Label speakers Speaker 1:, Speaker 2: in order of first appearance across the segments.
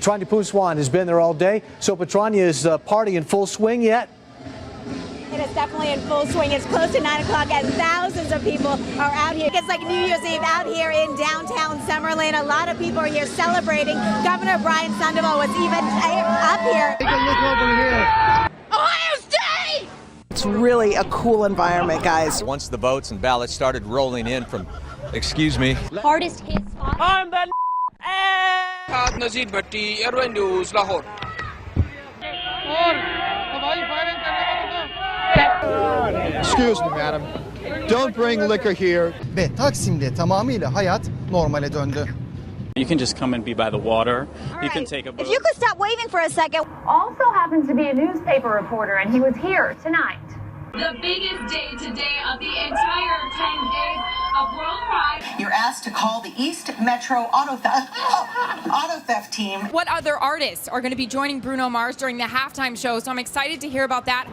Speaker 1: Petrania Puswan has been there all day. So Petrania, is party in full swing yet?
Speaker 2: It is definitely in full swing. It's close to 9 o'clock and thousands of people are out here. It's like New Year's Eve out here in downtown Summerlin. A lot of people are here celebrating. Governor Brian Sandoval was even up here.
Speaker 3: Take a look over here.
Speaker 2: Ohio State!
Speaker 4: It's really a cool environment, guys.
Speaker 5: Once the votes and ballots started rolling in from, excuse me.
Speaker 6: Hardest hit spot.
Speaker 7: I'm the Nazir Bhatti, Airway News, Lahore.
Speaker 3: Excuse me, madam. Don't bring liquor here.
Speaker 8: Ve Taksim'de tamamıyla hayat normale döndü.
Speaker 9: You can just come and be by the water. You can take a boat.
Speaker 2: If you could stop waving for a second.
Speaker 10: Also happens to be a newspaper reporter, and he was here tonight.
Speaker 11: The biggest day today of the entire 10 days of World Pride.
Speaker 12: You're asked to call the East Metro auto theft team.
Speaker 13: What other artists are going to be joining Bruno Mars during the halftime show? So I'm excited to hear about that.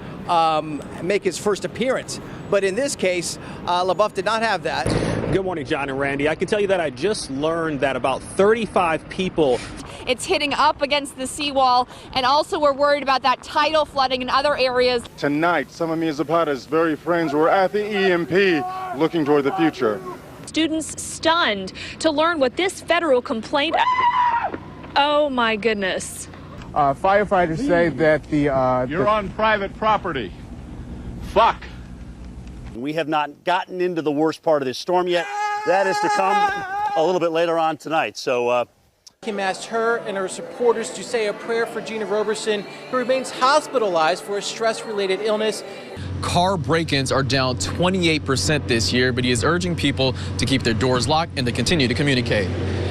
Speaker 14: Make his first appearance. But in this case, LaBeouf did not have that.
Speaker 15: Good morning, John and Randy. I can tell you that I just learned that about 35 people.
Speaker 13: It's hitting up against the seawall, and also we're worried about that tidal flooding in other areas.
Speaker 16: Tonight, some of Mia Zapata's very friends were at the EMP looking toward the future.
Speaker 17: Students stunned to learn what this federal complaint... Oh, my goodness.
Speaker 16: Firefighters say that You're on private property. Fuck.
Speaker 18: We have not gotten into the worst part of this storm yet. That is to come a little bit later on tonight. So,
Speaker 14: Kim asked her and her supporters to say a prayer for Gina Roberson, who remains hospitalized for a stress-related illness.
Speaker 19: Car break-ins are down 28% this year, but he is urging people to keep their doors locked and to continue to communicate.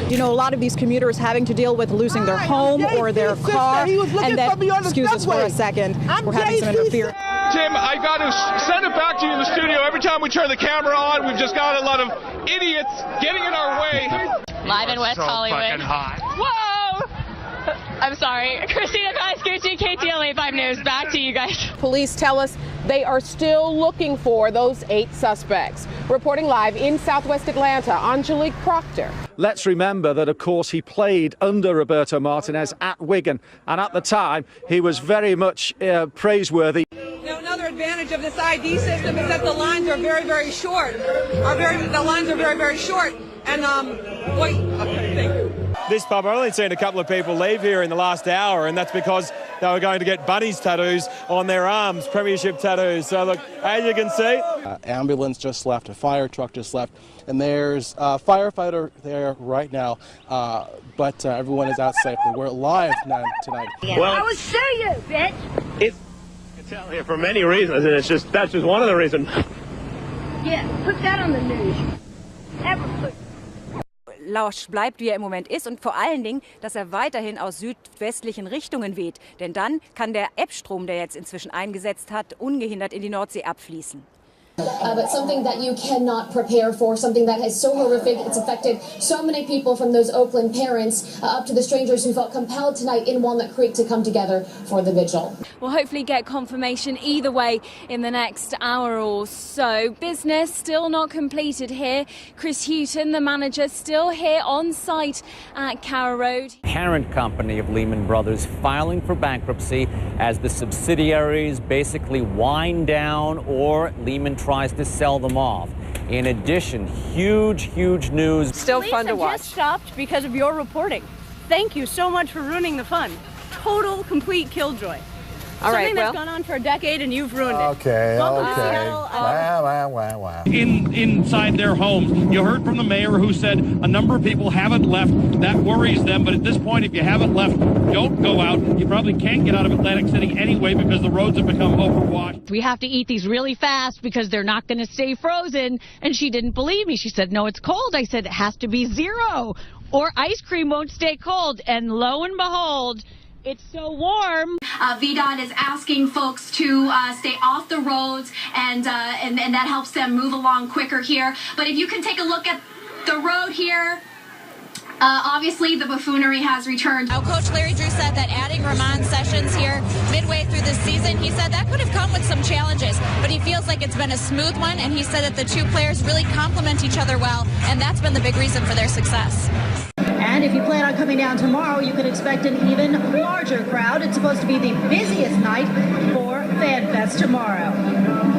Speaker 4: You know, a lot of these commuters having to deal with losing their home or their car. And then, excuse us for a second, we're having some interference.
Speaker 20: Tim, I got to send it back to you in the studio. Every time we turn the camera on, we've just got a lot of idiots getting in our way.
Speaker 6: Live in West Hollywood.
Speaker 20: Fucking hot.
Speaker 6: Whoa! I'm sorry. Christina Glasgow, KTLA 5 News. Back to you guys.
Speaker 7: Police tell us they are still looking for those 8 suspects. Reporting live in Southwest Atlanta, Angelique Proctor.
Speaker 2: Let's remember that, of course, he played under Roberto Martinez at Wigan, and at the time he was very much praiseworthy.
Speaker 3: Now, another advantage of this ID system is that the lines are very, very short. The lines are very, very short. And okay, thank you.
Speaker 19: This pub, I've only seen a couple of people leave here in the last hour, and that's because they were going to get bunnies tattoos on their arms, premiership tattoos. So look, as you can see,
Speaker 5: ambulance just left, a fire truck just left, and there's a firefighter there right now, but everyone is out safely. We're live tonight.
Speaker 8: Well, I will show you, bitch.
Speaker 19: It's tell here for many reasons, and that's just one of the reasons.
Speaker 8: Yeah, put that on the news. Ever put.
Speaker 15: Lausch bleibt, wie er im Moment ist, und vor allen Dingen, dass er weiterhin aus südwestlichen Richtungen weht. Denn dann kann der Ebbstrom, der jetzt inzwischen eingesetzt hat, ungehindert in die Nordsee abfließen.
Speaker 11: But something that you cannot prepare for, something that is so horrific, it's affected so many people, from those Oakland parents up to the strangers who felt compelled tonight in Walnut Creek to come together for the vigil.
Speaker 6: We'll hopefully get confirmation either way in the next hour or so. Business still not completed here. Chris Houghton, the manager, still here on site at Carrow Road.
Speaker 13: Parent company of Lehman Brothers filing for bankruptcy as the subsidiaries basically wind down or Lehman tries to sell them off. In addition, huge news.
Speaker 17: Still fun to watch. Just stopped because of your reporting. Thank you so much for ruining the fun. Total, complete killjoy.
Speaker 7: All right,
Speaker 17: Something that's gone on for a decade and you've ruined it.
Speaker 3: Okay.
Speaker 17: Wow.
Speaker 20: Inside their homes. You heard from the mayor who said a number of people haven't left. That worries them. But at this point, if you haven't left, don't go out. You probably can't get out of Atlantic City anyway because the roads have become overwashed.
Speaker 6: We have to eat these really fast because they're not going to stay frozen. And she didn't believe me. She said, no, it's cold. I said, it has to be 0 or ice cream won't stay cold. And lo and behold, it's so warm.
Speaker 11: VDOT is asking folks to stay off the roads, and that helps them move along quicker here. But if you can take a look at the road here, obviously the buffoonery has returned.
Speaker 6: Now, Coach Larry Drew said that adding Ramon Sessions here midway through the season, he said that could have come with some challenges, but he feels like it's been a smooth one, and he said that the two players really complement each other well, and that's been the big reason for their success.
Speaker 21: And if you plan on coming down tomorrow, you can expect an even larger crowd. It's supposed to be the busiest night for FanFest tomorrow.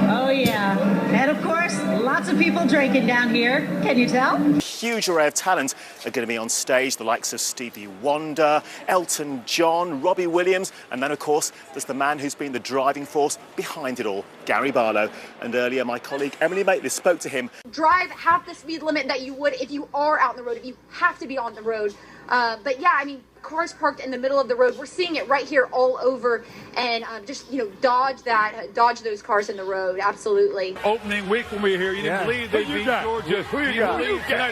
Speaker 21: Oh, yeah. And, of course, lots of people drinking down here. Can you tell?
Speaker 22: Huge array of talent are going to be on stage, the likes of Stevie Wonder, Elton John, Robbie Williams, and then, of course, there's the man who's been the driving force behind it all, Gary Barlow. And earlier, my colleague Emily Maitlis spoke to him.
Speaker 23: Drive half the speed limit that you would if you are out on the road, if you have to be on the road. But yeah, I mean, cars parked in the middle of the road. We're seeing it right here all over, and just, you know, dodge those cars in the road. Absolutely.
Speaker 24: Opening week when we were here, you didn't believe they beat Georgia. Who you got?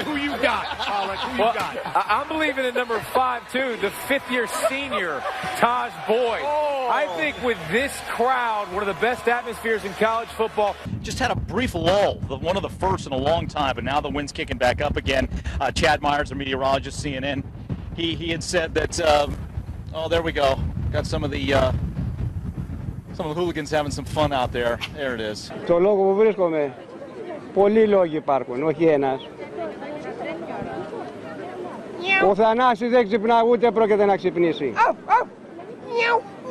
Speaker 24: Who you got? Alex, who you got?
Speaker 25: I'm believing in number 5 too, the 5th-year senior, Taj Boyd. I think with this crowd, one of the best atmospheres in college football.
Speaker 9: Just had a brief lull, one of the first in a long time, but now the wind's kicking back up again. Chad Myers, a meteorologist, CNN, he had said that, oh, there we go. Got some of the hooligans having some fun out there. There it is.
Speaker 26: Το λόγο που βρίσκομαι, πολλοί λόγοι υπάρχουν, όχι ένας. Ο Θανάσης δεν ξυπνά, ούτε πρόκειται να ξυπνήσει.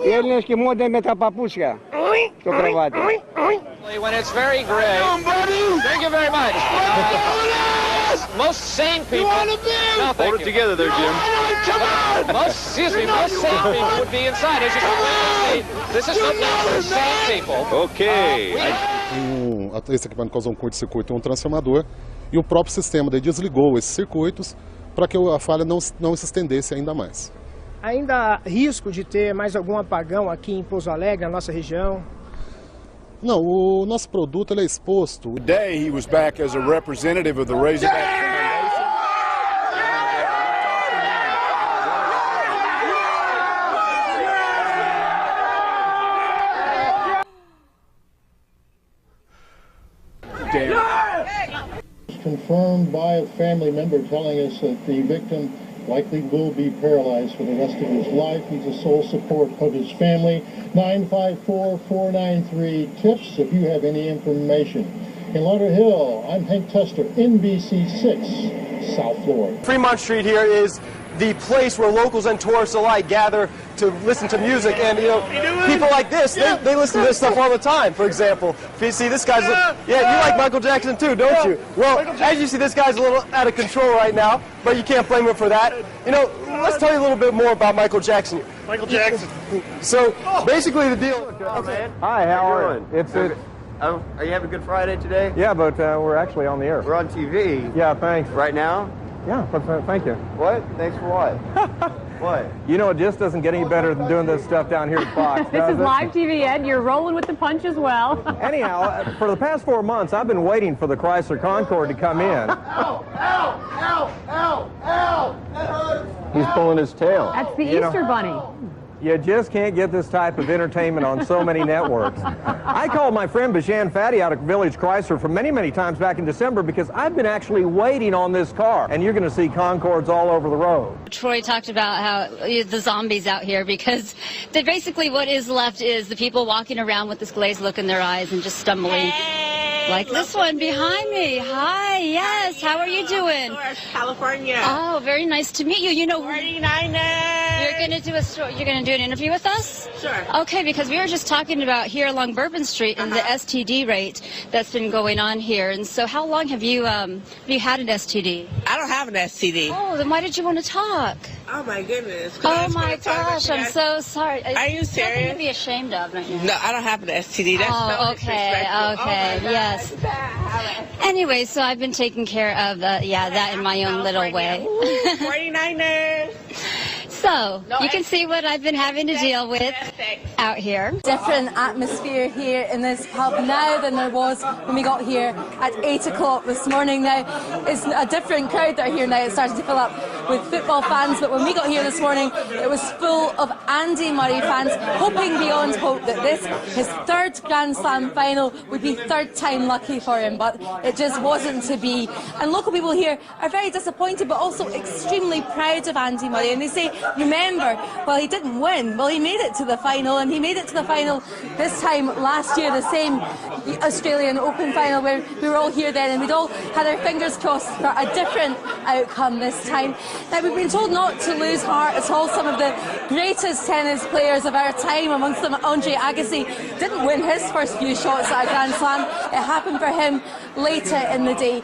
Speaker 26: Οι Έλληνες κοιμούνται με τα παπούσια στο κρεβάτι.
Speaker 25: When it's very gray. Thank you very much. Most sane people. No, hold it together there, Jim. Most sane people would be inside. As you can see, this is not for sane people.
Speaker 27: Ok. Esse equipamento causou um curto-circuito e um transformador, e o próprio sistema desligou esses circuitos para que a falha não se estendesse ainda mais.
Speaker 28: Ainda há risco de ter mais algum apagão aqui em Pouso Alegre, na nossa região?
Speaker 27: Não, o nosso produto ele é exposto.
Speaker 24: Today he was back as a representative of the Razorback Foundation.
Speaker 29: Confirmed by a family member telling us that the victim likely will be paralyzed for the rest of his life. He's the sole support of his family. 954-493-TIPS if you have any information. In Lauderhill, I'm Hank Tester, NBC6, South Florida.
Speaker 30: Fremont Street here is the place where locals and tourists alike gather to listen to music, and you know, people like this, they listen to this stuff all the time. For example, if you see this guy's, you like Michael Jackson too, don't you? Well, as you see, this guy's a little out of control right now, but you can't blame him for that. You know, let's tell you a little bit more about Michael Jackson.
Speaker 24: Michael Jackson.
Speaker 30: So, basically the deal.
Speaker 31: Okay.
Speaker 30: Hi, how are you?
Speaker 31: Are you having a good Friday today?
Speaker 30: Yeah, but we're actually on the air.
Speaker 31: We're on TV.
Speaker 30: Yeah, thanks.
Speaker 31: Right now?
Speaker 30: Yeah, but thank you.
Speaker 31: What? Thanks for what? What?
Speaker 30: You know, it just doesn't get any better than doing this stuff down here at Fox.
Speaker 32: This is live TV, Ed. You're rolling with the punch as well.
Speaker 30: Anyhow, for the past 4 months, I've been waiting for the Chrysler Concorde to come in.
Speaker 31: Ow! Ow! Ow! Ow! Ow! That hurts!
Speaker 30: He's pulling his tail.
Speaker 32: That's the Easter Bunny.
Speaker 30: You just can't get this type of entertainment on so many networks. I called my friend Bijan Fadi out of Village Chrysler for many, many times back in December because I've been actually waiting on this car, and you're going to see Concords all over the road.
Speaker 33: Troy talked about how the zombies out here, because basically what is left is the people walking around with this glazed look in their eyes and just stumbling. Like this one behind me. Hi, yes. How are you doing?
Speaker 3: California.
Speaker 33: Oh, very nice to meet you. You know,
Speaker 3: 49ers.
Speaker 33: You're going to do you're going to do an interview with us?
Speaker 3: Sure.
Speaker 33: Okay, because we were just talking about here along Bourbon Street and the STD rate that's been going on here. And so how long have you had an STD?
Speaker 3: I don't have an STD.
Speaker 33: Oh, then why did you want to talk?
Speaker 3: Oh my goodness.
Speaker 33: Oh my gosh, I'm so sorry.
Speaker 3: Are you serious?
Speaker 33: Nothing to be ashamed of, don't you?
Speaker 3: No, I don't have an STD. That's
Speaker 33: oh, okay, yes. Anyway, so I've been taking care of that in my own little way.
Speaker 3: 49ers.
Speaker 33: So, you can see what I've been having to deal with out here.
Speaker 34: Different atmosphere here in this pub now than there was when we got here at 8 o'clock this morning. Now, it's a different crowd that are here now. It's starting to fill up with football fans, but when we got here this morning, it was full of Andy Murray fans, hoping beyond hope that this, his third Grand Slam final, would be third time lucky for him, but it just wasn't to be. And local people here are very disappointed, but also extremely proud of Andy Murray, and they say, remember, well, he didn't win. Well, he made it to the final, and he made it to the final this time last year, the same Australian Open final where we were all here then, and we'd all had our fingers crossed for a different outcome this time. Now, we've been told not to lose heart at all. Some of the greatest tennis players of our time, amongst them Andre Agassi, didn't win his first few shots at a Grand Slam. It happened for him later in the day.